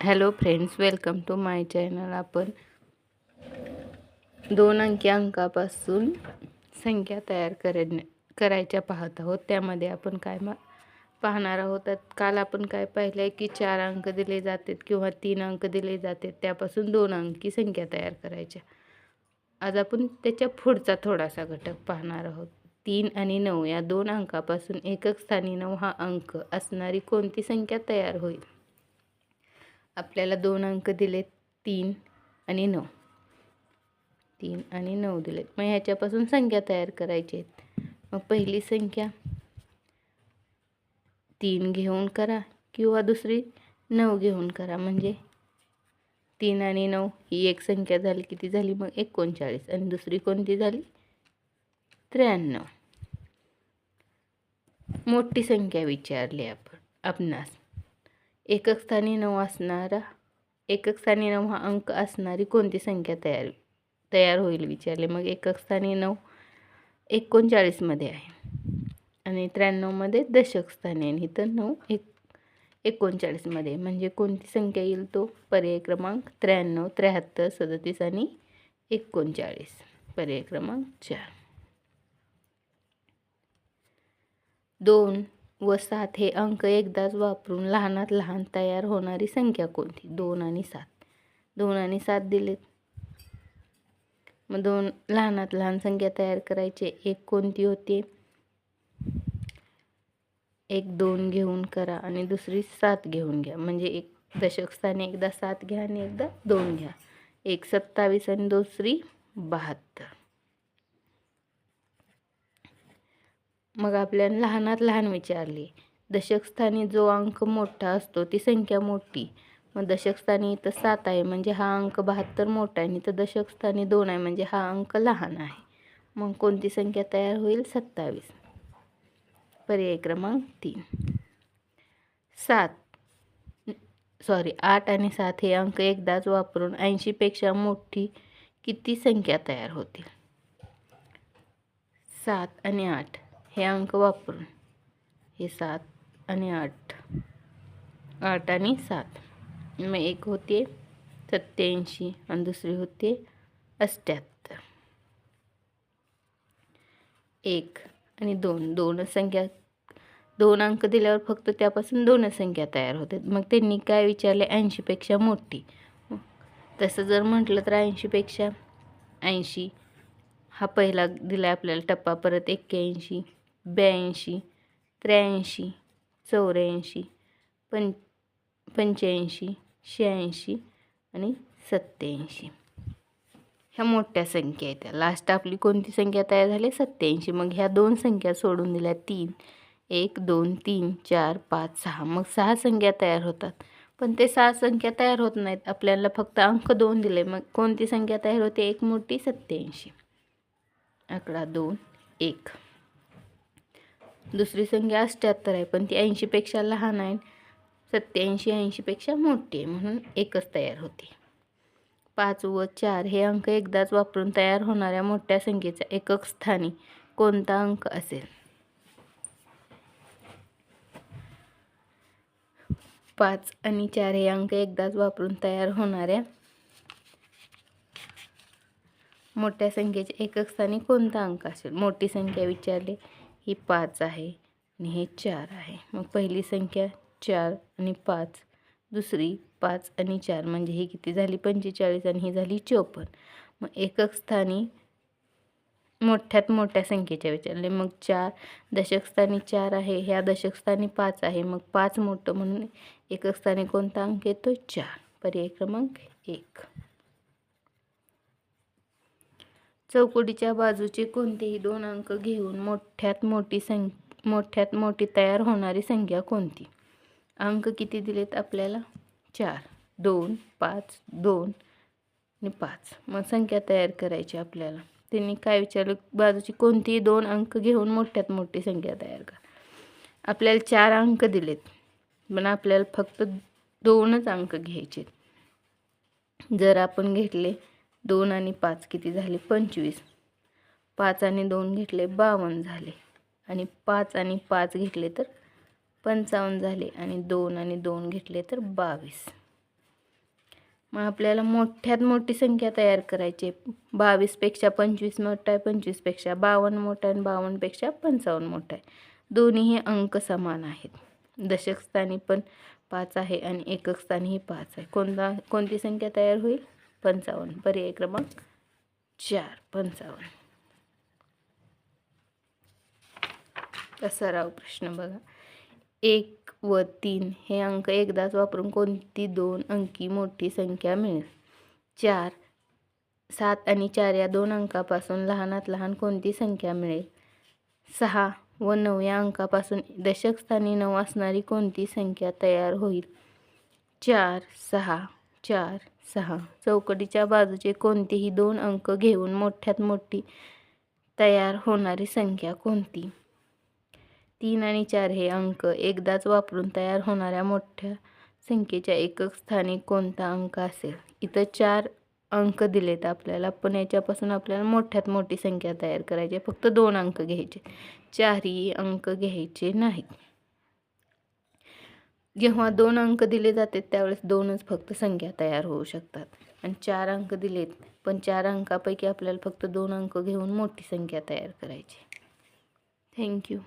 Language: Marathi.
Hello friends, welcome to my channel. आपण 2 अंकी अंकापासून संख्या तयार करायच्या पाहत आहोत. त्यामध्ये आपण काय पाहणार आहोत. काल आपण काय पाहिलं की 4 अंक दिले जातात किंवा 3 अंक दिले जातात, त्यापासून 2 अंकी संख्या तयार करायच्या. आज आपण त्याच्या पुढचा थोडासा घटक पाहणार आहोत. 3 आणि 9 या 2 अंकापासून एकक स्थानी 9 हा अंक असणारी कोणती संख्या तयार होईल. आपल्याला 2 अंक दिलेत 3 आणि 9. 3 आणि 9 दिलेत. मग ह्याच्यापासून संख्या तयार करायची आहेत. मग पहिली संख्या 3 घेऊन करा किंवा दुसरी 9 घेऊन करा. म्हणजे 3 आणि 9 ही एक संख्या झाली. किती झाली मग 39. आणि दुसरी कोणती झाली 93. मोठी संख्या विचारली आपणास. एकक स्थानी 9 हा अंक असणारी कोणती संख्या तयार होईल विचारले. मग एकक स्थानी 9 39 मध्ये आहे आणि 93 मध्ये दशक स्थानी आहे. इथं 9 39 मध्ये, म्हणजे कोणती संख्या येईल तो पर्याय क्रमांक 93, 73, 37 आणि 39. पर्याय क्रमांक 4. 2 व 7 हे अंक एकदाच वापरून लहानात लहान तयार होणारी संख्या कोणती. 2 आणि 7. 2 आणि 7 दिलेत. मग 2 लहानात लहान संख्या तयार करायचे. एक कोणती होती, एक 2 घेऊन करा आणि दुसरी 7 घेऊन घ्या. म्हणजे एक दशक स्थानी एकदा 7 घ्या आणि एकदा 2 घ्या. एक 27 आणि दुसरी 72. मग आपल्याला लहानात लहान विचारले. दशक स्थानी जो अंक मोठा असतो ती संख्या मोठी. मग दशक स्थानी इथं 7 आहे म्हणजे हा अंक 72 मोठा आहे. आणि इथं दशक स्थानी 2 आहे म्हणजे हा अंक लहान आहे. मग कोणती संख्या तयार होईल 27. पर्याय क्रमांक 3. 8 आणि 7 हे अंक एकदाच वापरून 80 पेक्षा मोठी किती संख्या तयार होतील. 7 आणि 8 हे अंक वापरून, हे 7 आणि 8, 8 आणि 7. मग एक होते 87 आणि दुसरी होते 78. 1 आणि 2 दोनच संख्या, 2 अंक दिल्यावर फक्त त्यापासून 2च संख्या तयार होतात. मग त्यांनी काय विचारले 80 पेक्षा मोठी. तसं जर म्हटलं तर 80 पेक्षा 80 हा पहिला दिला आपल्याला टप्पा. परत 81, 82, 83, 84, 85, 86 आणि 87. ह्या मोठ्या संख्या आहेत. लास्ट आपली कोणती संख्या तयार झाली 87. मग ह्या 2 संख्या सोडून दिल्या 3, 1, 2, 3, 4, 5, 6. मग 6 संख्या तयार होतात. पण ते 6 संख्या तयार होत नाहीत. आपल्याला फक्त अंक 2 दिले. मग कोणती संख्या तयार होते एक मोठी 87. आकडा 2, 1. दुसरी संख्या 78 आहे पण ती 80 पेक्षा लहान आहे. 87 80 पेक्षा मोठी आहे म्हणून एकच तयार होते. 5 व 4 हे अंक एकदाच वापरून तयार होणाऱ्या मोठ्या संख्येचा एकक स्थानी कोणता अंक असेल. 5 आणि 4 हे अंक एकदाच वापरून तयार होणाऱ्या मोठ्या संख्येचे एकक स्थानी कोणता अंक असेल. मोठी संख्या विचारली. ही 5 आहे आणि हे 4 आहे. मग पहिली संख्या 4 आणि 5, दुसरी 5 आणि 4 म्हणजे ही किती झाली 45 आणि ही झाली 54. मग एकक स्थानी मोठ्यात मोठ्या संख्येच्या विचारले. मग 4 दशक स्थानी 4 आहे, ह्या दशक स्थानी 5 आहे. मग 5 मोठं म्हणून एकक स्थानी कोणता अंक येतो 4. पर्याय क्रमांक 1. चौकटीच्या बाजूचे कोणतेही 2 अंक घेऊन मोठ्यात मोठी तयार होणारी संख्या कोणती. अंक किती दिलेत आपल्याला 4, 2, 5, 2 आणि 5. मग संख्या तयार करायची आपल्याला. त्यांनी काय विचारलं बाजूची कोणतीही 2 अंक घेऊन मोठ्यात मोठी संख्या तयार करा. आपल्याला 4 अंक दिलेत पण आपल्याला फक्त 2च अंक घ्यायचे. जर आपण घेतले 2 आणि 5 किती झाले 25. 5 आणि 2 घेतले 52 झाले. आणि 5 आणि 5 घेतले तर 55 झाले. आणि 2 आणि 2 घेतले तर 22. मग आपल्याला मोठ्यात मोठी संख्या तयार करायची आहे. 22पेक्षा 25 मोठा आहे, 25पेक्षा 52 मोठा आहे आणि 52पेक्षा 55 मोठा आहे. दोन्हीही अंक समान आहेत. दशक स्थानी पण 5 आहे आणि एकक स्थानीही 5 आहे. कोणती संख्या तयार होईल? 55. पर्याय क्रमांक 4 55. सराव प्रश्न बघा. 1 व 3 हे अंक एकदाच वापरून कोणती 2 अंकी मोठी संख्या मिळेल? 4 7 आणि 4 या 2 अंकापासून लहानात लहान कोणती संख्या मिळेल? 6 व 9 या अंकापासून दशक स्थानी 9 असणारी कोणती संख्या तयार होईल? 4 6 4 6. चौकटीच्या बाजूचे कोणतेही 2 अंक घेऊन मोठ्यात मोठी तयार होणारी संख्या कोणती? 3 आणि 4 हे अंक एकदाच वापरून तयार होणाऱ्या मोठ्या संख्येच्या एकक स्थानी कोणता अंक असेल? इथं 4 अंक दिलेत आपल्याला, पण याच्यापासून आपल्याला मोठ्यात मोठी संख्या तयार करायची आहे. फक्त 2 अंक घ्यायचे, 4ही अंक घ्यायचे नाहीत. जेव्हा 2 अंक दिले जातात त्यावेळेस 2च फक्त संख्या तयार होऊ शकतात. आणि 4 अंक दिलेत, पण 4 अंकापैकी आपल्याला फक्त 2 अंक घेऊन मोठी संख्या तयार करायची. थँक्यू.